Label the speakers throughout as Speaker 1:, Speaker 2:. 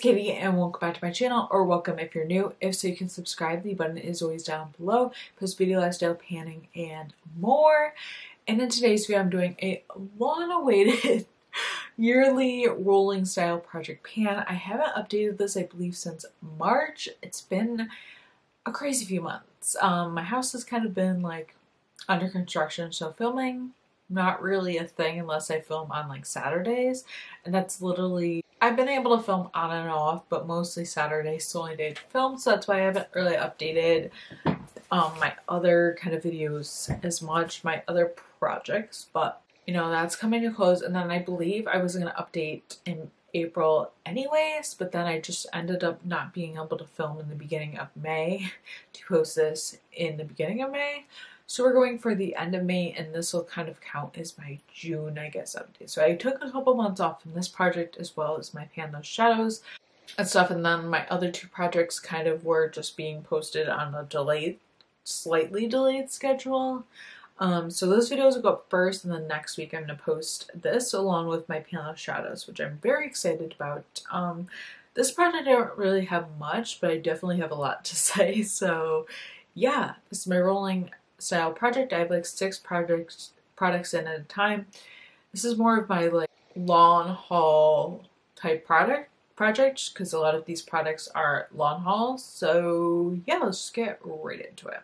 Speaker 1: Katie and welcome back to my channel, or welcome if you're new. If so, you can subscribe. The button is always down below. Post video, lifestyle, panning, and more. And in today's video, I'm doing a long-awaited yearly rolling style project pan. I haven't updated this, I believe, since March. It's been a crazy few months. My house has kind of been like under construction, so filming not really a thing unless I film on like Saturdays, and that's literally, I've been able to film on and off, but mostly Saturday's the only day to film, so that's why I haven't really updated my other kind of videos as much, my other projects, but you know, that's coming to close. And then I believe I was going to update in April anyways, but then I just ended up not being able to film in the beginning of May to post this in the beginning of May. So we're going for the end of May, and this will kind of count as my June, I guess, update. So I took a couple months off from this project as well as my Pan Those Shadows and stuff, and then my other two projects kind of were just being posted on a delayed, slightly delayed schedule. So those videos will go up first, and then next week I'm going to post this along with my Pan Those Shadows, which I'm very excited about. This project I don't really have much, but I definitely have a lot to say. So yeah, this is my rolling style project. I have like 6 products in at a time. This is more of my like long haul type project because a lot of these products are long hauls. So yeah, let's just get right into it.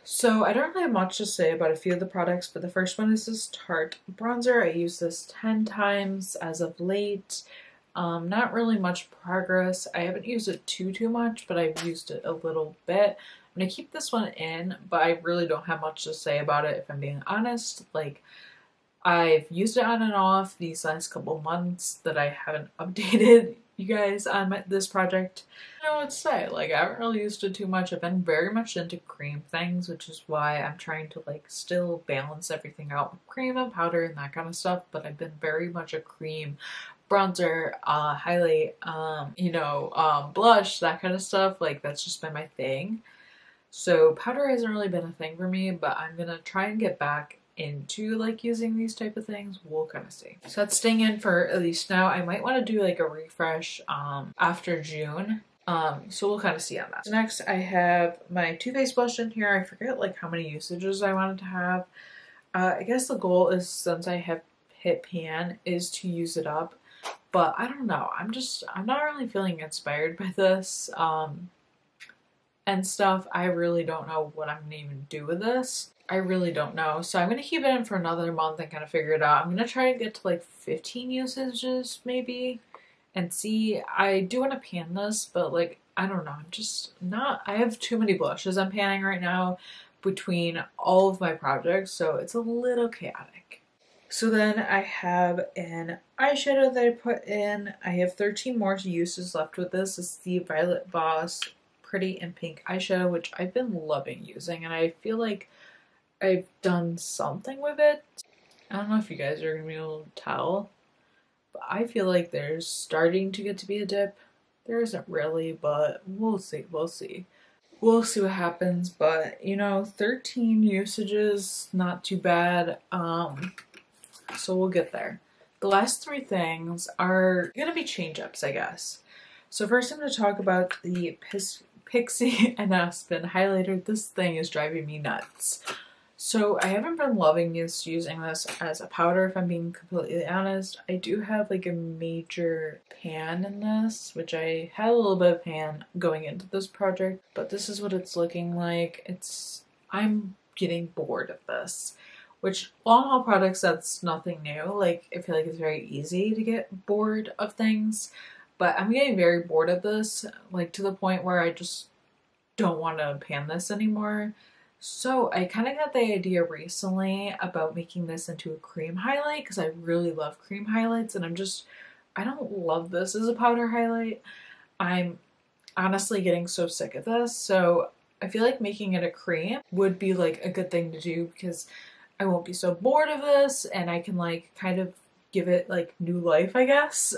Speaker 1: So I don't really have much to say about a few of the products, but the first one is this Tarte bronzer. I used this 10 times as of late. Not really much progress. I haven't used it too much, but I've used it a little bit. I'm gonna keep this one in, but I really don't have much to say about it if I'm being honest. Like, I've used it on and off these last couple months that I haven't updated you guys on this project. I don't know what to say. Like, I haven't really used it too much. I've been very much into cream things, which is why I'm trying to like still balance everything out with cream and powder and that kind of stuff. But I've been very much a cream bronzer, highlight, blush, that kind of stuff. Like, that's just been my thing. So powder hasn't really been a thing for me, but I'm gonna try and get back into like using these type of things. We'll kind of see. So that's staying in for at least now. I might want to do like a refresh after June. So we'll kind of see on that. So next I have my Too Faced blush in here. I forget like how many usages I wanted to have. I guess the goal is, since I have hit pan, is to use it up. But I don't know. I'm not really feeling inspired by this. And stuff. I really don't know what I'm gonna even do with this. I really don't know. So I'm gonna keep it in for another month and kind of figure it out. I'm gonna try to get to like 15 usages maybe and see. I do want to pan this, but like, I don't know. I'm just not, I have too many blushes I'm panning right now between all of my projects, so it's a little chaotic. So then I have an eyeshadow that I put in. I have 13 more uses left with this. It's the Violet Voss Pretty in Pink eyeshadow, which I've been loving using, and I feel like I've done something with it. I don't know if you guys are gonna be able to tell, but I feel like there's starting to get to be a dip. There isn't really, but we'll see. We'll see what happens. But you know, 13 usages, not too bad. So we'll get there. The last 3 things are gonna be change-ups, I guess. So first I'm going to talk about the Pixie and Aspen highlighter. This thing is driving me nuts. So I haven't been loving using this as a powder, if I'm being completely honest. I do have like a major pan in this, which I had a little bit of pan going into this project, but this is what it's looking like. I'm getting bored of this, which long haul products, that's nothing new. Like, I feel like it's very easy to get bored of things. But I'm getting very bored of this, like to the point where I just don't want to pan this anymore. So I kind of got the idea recently about making this into a cream highlight, because I really love cream highlights, and I don't love this as a powder highlight. I'm honestly getting so sick of this. So I feel like making it a cream would be like a good thing to do, because I won't be so bored of this, and I can like kind of give it like new life, I guess.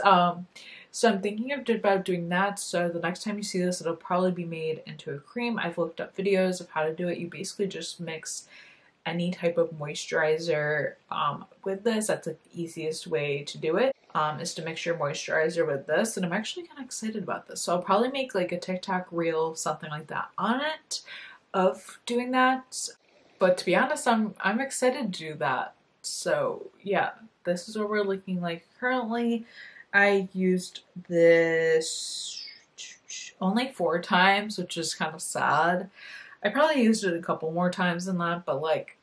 Speaker 1: So I'm thinking about doing that. So the next time you see this, it'll probably be made into a cream. I've looked up videos of how to do it. You basically just mix any type of moisturizer with this. That's like the easiest way to do it. is to mix your moisturizer with this, and I'm actually kind of excited about this. So I'll probably make like a TikTok reel, something like that on it, of doing that. But to be honest, I'm excited to do that. So yeah, this is what we're looking like currently. I used this only 4 times, which is kind of sad. I probably used it a couple more times than that, but like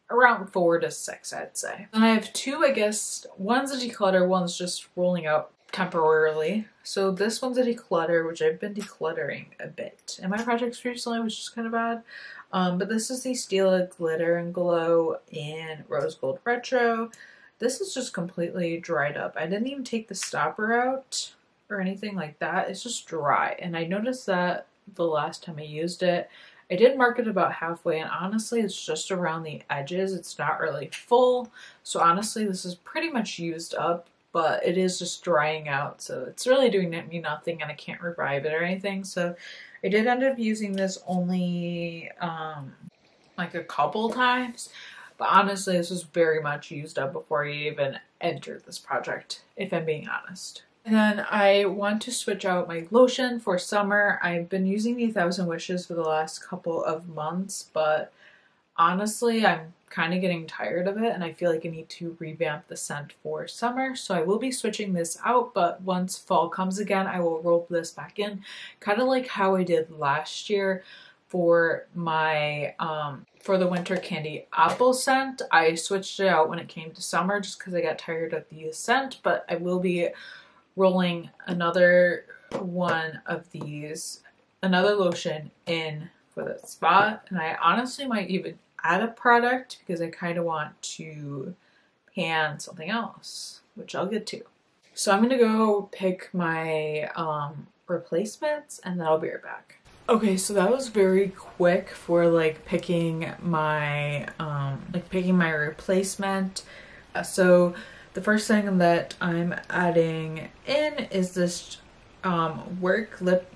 Speaker 1: around 4 to 6, I'd say. And I have 2, I guess. One's a declutter, one's just rolling out temporarily. So this one's a declutter, which I've been decluttering a bit in my projects recently, which is kind of bad. But this is the Stila Glitter and Glow in Rose Gold Retro. This is just completely dried up. I didn't even take the stopper out or anything like that. It's just dry. And I noticed that the last time I used it. I did mark it about halfway, and honestly it's just around the edges. It's not really full. So honestly this is pretty much used up, but it is just drying out. So it's really doing me nothing, and I can't revive it or anything. So I did end up using this only like a couple times. But honestly, this was very much used up before I even entered this project, if I'm being honest. And then I want to switch out my lotion for summer. I've been using the 1000 Wishes for the last couple of months, but honestly, I'm kind of getting tired of it, and I feel like I need to revamp the scent for summer. So I will be switching this out, but once fall comes again, I will roll this back in, kind of like how I did last year for my for the winter candy apple scent. I switched it out when it came to summer just because I got tired of the scent, but I will be rolling another one of these, another lotion in for that spot. And I honestly might even add a product because I kind of want to pan something else, which I'll get to. So I'm gonna go pick my replacements, and then I'll be right back. Okay, so that was very quick for like picking my replacement. So the first thing that I'm adding in is this work lip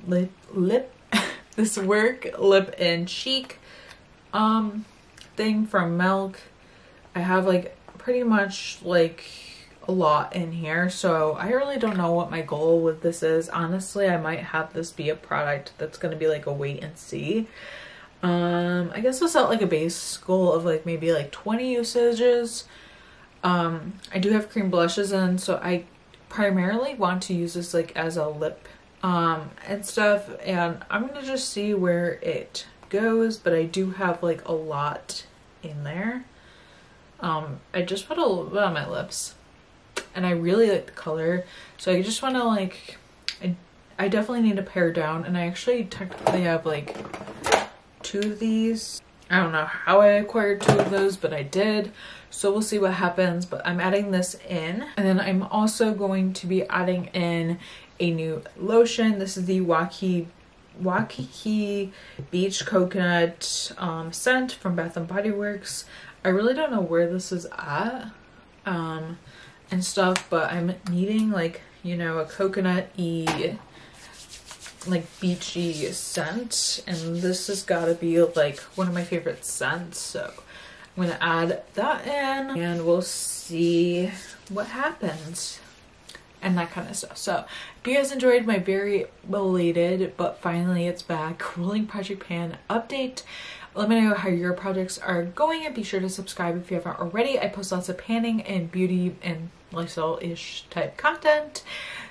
Speaker 1: this work lip and cheek thing from Milk. I have like pretty much like a lot in here, so I really don't know what my goal with this is. Honestly, I might have this be a product that's gonna be like a wait and see. I guess I'll set like a base goal of like maybe like 20 usages. I do have cream blushes in, so I primarily want to use this like as a lip and stuff, and I'm gonna just see where it goes, but I do have like a lot in there. I just put a little bit on my lips, and I really like the color, so I just want to like, I definitely need to pare down, and I actually technically have like 2 of these. I don't know how I acquired 2 of those, but I did. So we'll see what happens, but I'm adding this in. And then I'm also going to be adding in a new lotion. This is the Waikiki Beach Coconut scent from Bath & Body Works. I really don't know where this is at and stuff, but I'm needing like, you know, a coconut-y, like beachy scent, and this has got to be like one of my favorite scents. So I'm gonna add that in, and we'll see what happens and that kind of stuff. So if you guys enjoyed my very belated but finally it's back rolling project pan update, let me know how your projects are going, and be sure to subscribe if you haven't already. I post lots of panning and beauty and lifestyle-ish type content,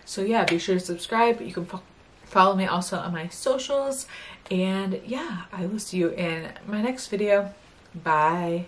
Speaker 1: so yeah, be sure to subscribe. You can follow me also on my socials, and yeah, I will see you in my next video. Bye.